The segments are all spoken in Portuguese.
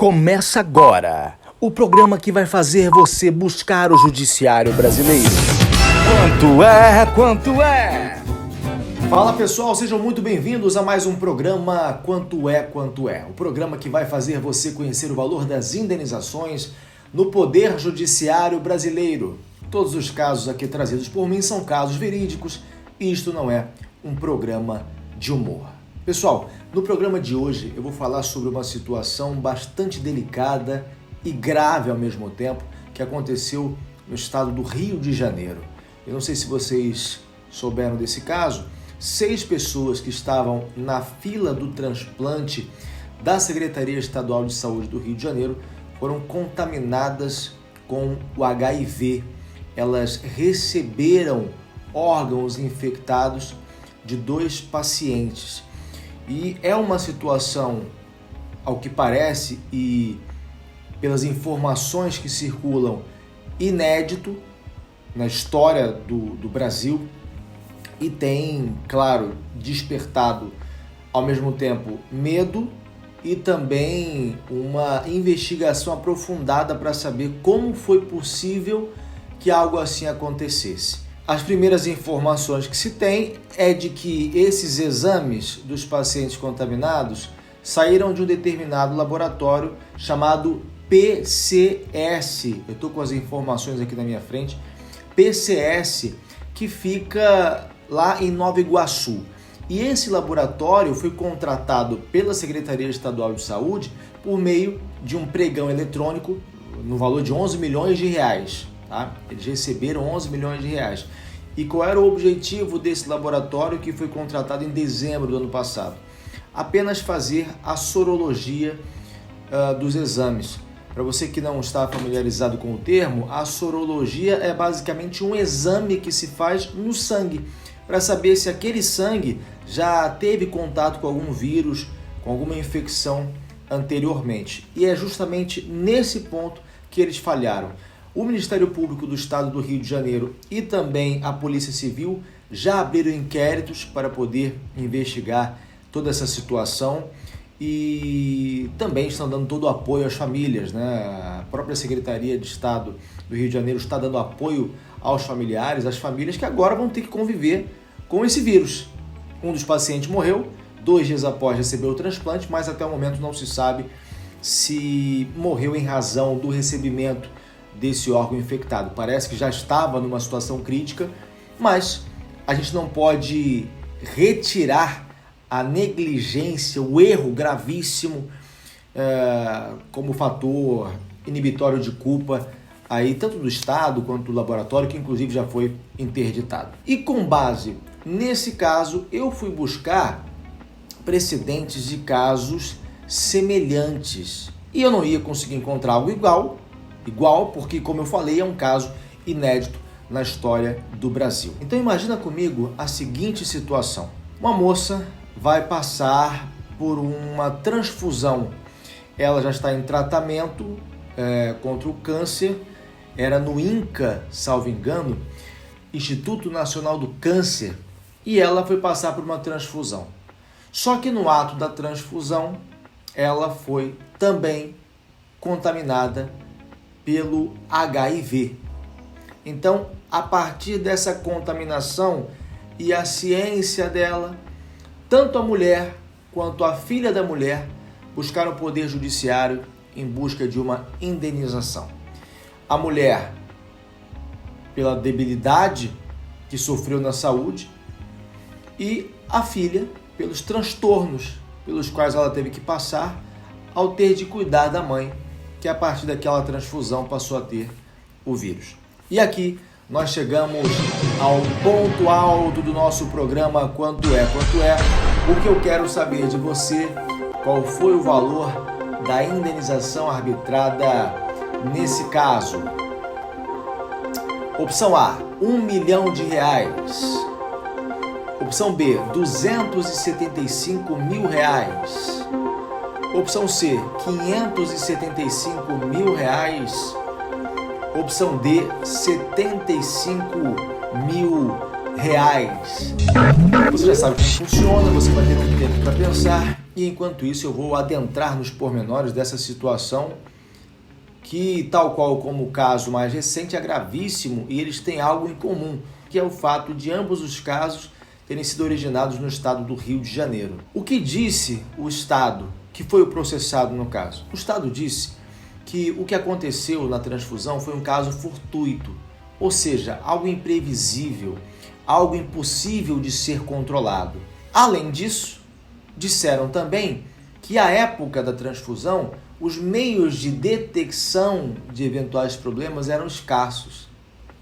Começa agora o programa que vai fazer você buscar o judiciário brasileiro. Quanto é? Fala pessoal, sejam muito bem-vindos a mais um programa Quanto é? O programa que vai fazer você conhecer o valor das indenizações no Poder Judiciário Brasileiro. Todos os casos aqui trazidos por mim são casos verídicos e isto não é um programa de humor. Pessoal, no programa de hoje eu vou falar sobre uma situação bastante delicada e grave ao mesmo tempo que aconteceu no estado do Rio de Janeiro. Eu não sei se vocês souberam desse caso. 6 pessoas que estavam na fila do transplante da Secretaria Estadual de Saúde do Rio de Janeiro foram contaminadas com o HIV. Elas receberam órgãos infectados de 2 pacientes. E é uma situação, ao que parece e pelas informações que circulam, inédito na história do Brasil e tem, claro, despertado ao mesmo tempo medo e também uma investigação aprofundada para saber como foi possível que algo assim acontecesse. As primeiras informações que se tem é de que esses exames dos pacientes contaminados saíram de um determinado laboratório chamado PCS. Eu estou com as informações aqui na minha frente. PCS, que fica lá em Nova Iguaçu. E esse laboratório foi contratado pela Secretaria Estadual de Saúde por meio de um pregão eletrônico no valor de 11 milhões de reais. Tá? Eles receberam 11 milhões de reais. E qual era o objetivo desse laboratório que foi contratado em dezembro do ano passado? Apenas fazer a sorologia dos exames. Para você que não está familiarizado com o termo, a sorologia é basicamente um exame que se faz no sangue, para saber se aquele sangue já teve contato com algum vírus, com alguma infecção anteriormente. E é justamente nesse ponto que eles falharam. O Ministério Público do Estado do Rio de Janeiro e também a Polícia Civil já abriram inquéritos para poder investigar toda essa situação e também estão dando todo o apoio às famílias, né? A própria Secretaria de Estado do Rio de Janeiro está dando apoio aos familiares, às famílias que agora vão ter que conviver com esse vírus. Um dos pacientes morreu 2 dias após receber o transplante, mas até o momento não se sabe se morreu em razão do recebimento desse órgão infectado. Parece que já estava numa situação crítica, mas a gente não pode retirar a negligência, o erro gravíssimo como fator inibitório de culpa aí tanto do Estado quanto do laboratório, que inclusive já foi interditado. E com base nesse caso, eu fui buscar precedentes de casos semelhantes e eu não ia conseguir encontrar algo igual, porque, como eu falei, é um caso inédito na história do Brasil. Então imagina comigo a seguinte situação. Uma moça vai passar por uma transfusão. Ela já está em tratamento contra o câncer. Era no INCA, salvo engano, Instituto Nacional do Câncer. E ela foi passar por uma transfusão. Só que no ato da transfusão, ela foi também contaminada pelo HIV. Então, a partir dessa contaminação e a ciência dela, tanto a mulher quanto a filha da mulher buscaram o Poder Judiciário em busca de uma indenização. A mulher, pela debilidade que sofreu na saúde, e a filha, pelos transtornos pelos quais ela teve que passar ao ter de cuidar da mãe, que a partir daquela transfusão passou a ter o vírus. E aqui nós chegamos ao ponto alto do nosso programa Quanto é? O que eu quero saber de você, qual foi o valor da indenização arbitrada nesse caso? Opção A, 1 milhão de reais. Opção B, 275 mil reais. Opção C, 575 mil reais. Opção D, 75 mil reais. Você já sabe como funciona, você vai ter um tempo para pensar E enquanto isso eu vou adentrar nos pormenores dessa situação que, tal qual como o caso mais recente, é gravíssimo e eles têm algo em comum, que é o fato de ambos os casos terem sido originados no estado do Rio de Janeiro. O que disse o estado que foi o processado no caso? O estado disse que o que aconteceu na transfusão foi um caso fortuito, ou seja, algo imprevisível, algo impossível de ser controlado. Além disso, disseram também que à época da transfusão, os meios de detecção de eventuais problemas eram escassos.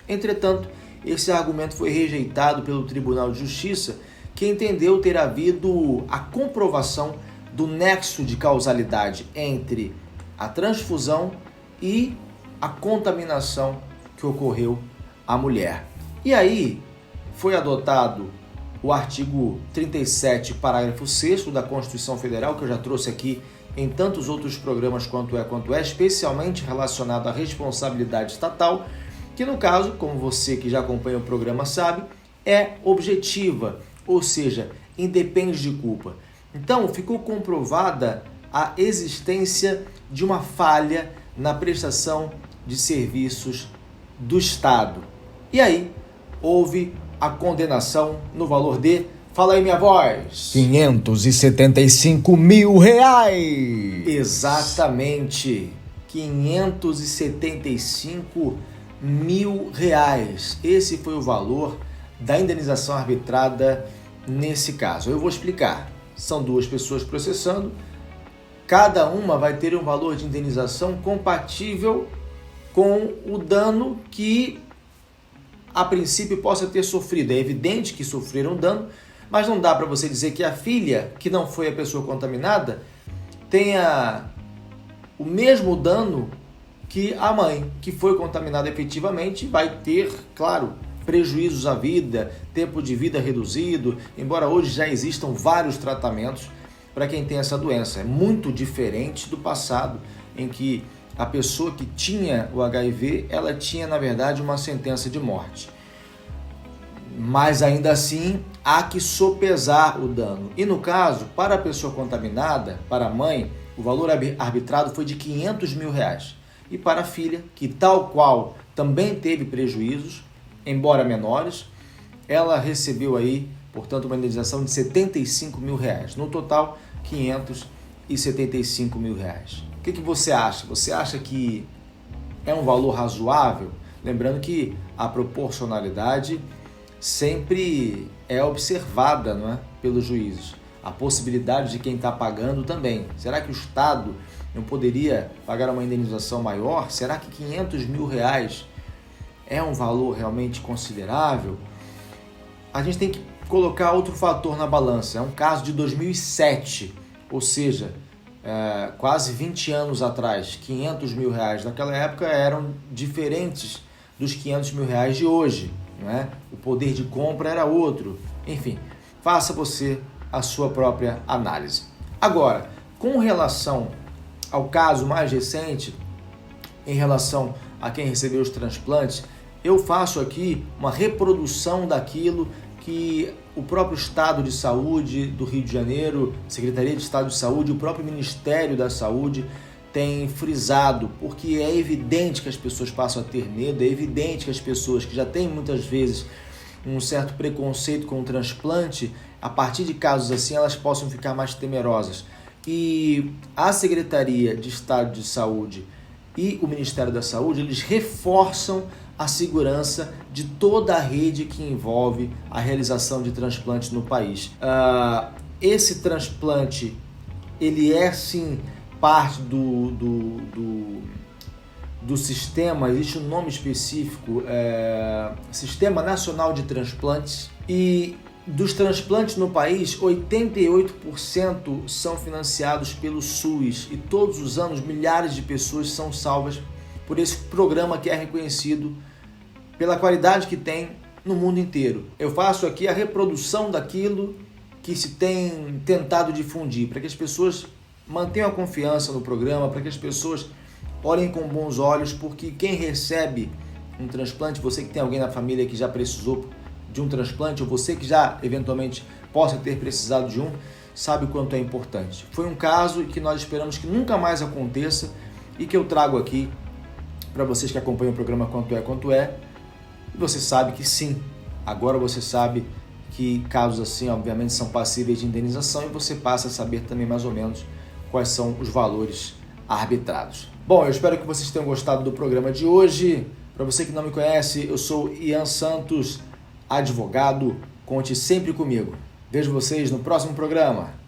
Entretanto, esse argumento foi rejeitado pelo Tribunal de Justiça, que entendeu ter havido a comprovação do nexo de causalidade entre a transfusão e a contaminação que ocorreu à mulher. E aí foi adotado o artigo 37, parágrafo 6º da Constituição Federal, que eu já trouxe aqui em tantos outros programas quanto é, especialmente relacionado à responsabilidade estatal, que no caso, como você que já acompanha o programa sabe, é objetiva, ou seja, independe de culpa. Então, ficou comprovada a existência de uma falha na prestação de serviços do Estado. E aí, houve a condenação no valor de, fala aí minha voz, R$575 mil. Exatamente, R$575 mil. Esse foi o valor da indenização arbitrada nesse caso. Eu vou explicar. São duas pessoas processando, cada uma vai ter um valor de indenização compatível com o dano que a princípio possa ter sofrido. É evidente que sofreram dano, mas não dá para você dizer que a filha, que não foi a pessoa contaminada, tenha o mesmo dano que a mãe, que foi contaminada efetivamente, vai ter, claro, prejuízos à vida, tempo de vida reduzido, embora hoje já existam vários tratamentos para quem tem essa doença. É muito diferente do passado, em que a pessoa que tinha o HIV, ela tinha, na verdade, uma sentença de morte. Mas ainda assim, há que sopesar o dano. E no caso, para a pessoa contaminada, para a mãe, o valor arbitrado foi de R$500 mil. E para a filha, que tal qual também teve prejuízos, embora menores, ela recebeu aí, portanto, uma indenização de R$75 mil. No total, R$575 mil. O que você acha? Você acha que é um valor razoável? Lembrando que a proporcionalidade sempre é observada, não é, pelos juízes. A possibilidade de quem está pagando também. Será que o Estado não poderia pagar uma indenização maior? Será que R$500 mil é um valor realmente considerável? A gente tem que colocar outro fator na balança. É um caso de 2007, ou seja, quase 20 anos atrás. R$500 mil naquela época eram diferentes dos R$500 mil de hoje, não é? O poder de compra era outro. Enfim, faça você a sua própria análise. Agora, com relação ao caso mais recente, em relação a quem recebeu os transplantes, eu faço aqui uma reprodução daquilo que o próprio Estado de Saúde do Rio de Janeiro, Secretaria de Estado de Saúde, o próprio Ministério da Saúde tem frisado, porque é evidente que as pessoas passam a ter medo, é evidente que as pessoas que já têm muitas vezes um certo preconceito com o transplante, a partir de casos assim elas possam ficar mais temerosas. E a Secretaria de Estado de Saúde e o Ministério da Saúde, eles reforçam a segurança de toda a rede que envolve a realização de transplantes no país. Esse transplante, ele é sim parte do sistema, existe um nome específico, Sistema Nacional de Transplantes, e dos transplantes no país, 88% são financiados pelo SUS e todos os anos milhares de pessoas são salvas por esse programa que é reconhecido pela qualidade que tem no mundo inteiro. Eu faço aqui a reprodução daquilo que se tem tentado difundir, para que as pessoas mantenham a confiança no programa, para que as pessoas olhem com bons olhos, porque quem recebe um transplante, você que tem alguém na família que já precisou de um transplante, ou você que já eventualmente possa ter precisado de um, sabe o quanto é importante. Foi um caso que nós esperamos que nunca mais aconteça e que eu trago aqui para vocês que acompanham o programa Quanto É. E você sabe que sim, agora você sabe que casos assim, obviamente, são passíveis de indenização e você passa a saber também mais ou menos quais são os valores arbitrados. Bom, eu espero que vocês tenham gostado do programa de hoje. Para você que não me conhece, eu sou Ian Santos, advogado. Conte sempre comigo. Vejo vocês no próximo programa.